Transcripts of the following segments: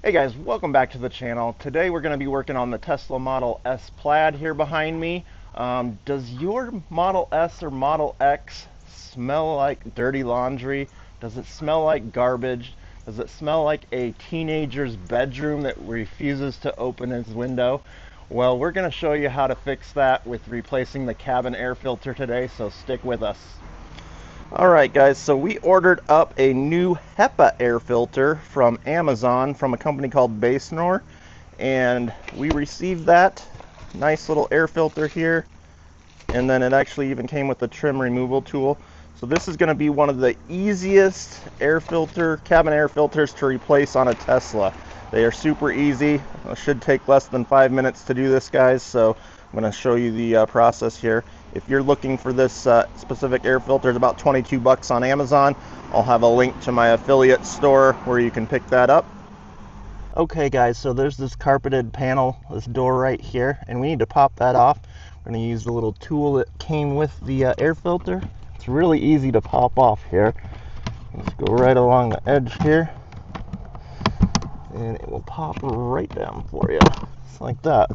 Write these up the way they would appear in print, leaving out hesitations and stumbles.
Hey guys, welcome back to the channel. Today we're going to be working on the Tesla Model S Plaid here behind me. Does your Model S or Model X smell like dirty laundry? Does it smell like garbage? Does it smell like a teenager's bedroom that refuses to open his window? Well, we're going to show you how to fix that with replacing the cabin air filter today, so stick with us. Alright guys, so we ordered up a new HEPA air filter from Amazon from a company called Basenor, and we received that nice little air filter here, and then it actually even came with a trim removal tool. So this is going to be one of the easiest cabin air filters to replace on a Tesla. They are super easy. It should take less than 5 minutes to do this, guys, so I'm going to show you the process here. If you're looking for this specific air filter, it's about 22 bucks on Amazon. I'll have a link to my affiliate store where you can pick that up. Okay guys, so there's this carpeted panel, this door right here, and we need to pop that off. We're going to use the little tool that came with the air filter. It's really easy to pop off here. Just go right along the edge here, and it will pop right down for you, just like that.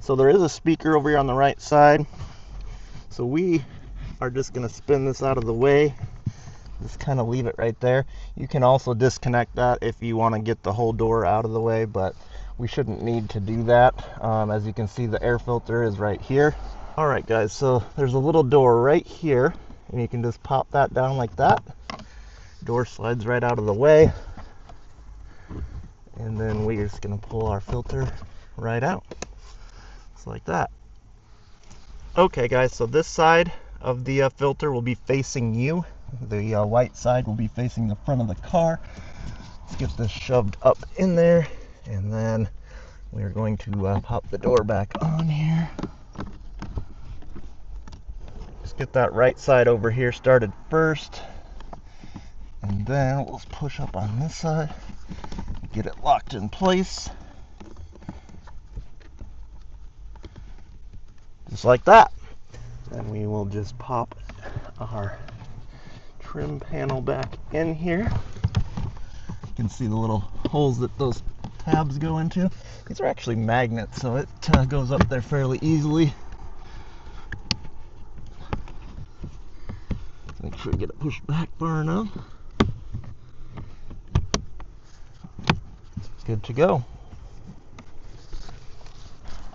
So there is a speaker over here on the right side. So we are just going to spin this out of the way. Just kind of leave it right there. You can also disconnect that if you want to get the whole door out of the way, but we shouldn't need to do that. As you can see, the air filter is right here. Alright guys, so there's a little door right here, and you can just pop that down like that. Door slides right out of the way. And then we're just going to pull our filter right out. Like that. Okay guys, so this side of the filter will be facing you. The white side will be facing the front of the car. Let's get this shoved up in there, and then we're going to pop the door back on here. Just get that right side over here started first, and then we'll push up on this side, get it locked in place. Just like that. Then we will just pop our trim panel back in here. You can see the little holes that those tabs go into. These are actually magnets, so it goes up there fairly easily. Make sure you get it pushed back far enough. Good to go.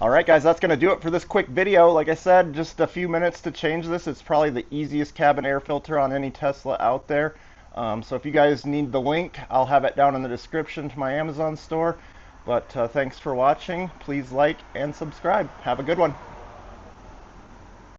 Alright guys, that's going to do it for this quick video. Like I said, just a few minutes to change this. It's probably the easiest cabin air filter on any Tesla out there. So if you guys need the link, I'll have it down in the description to my Amazon store. But thanks for watching. Please like and subscribe. Have a good one.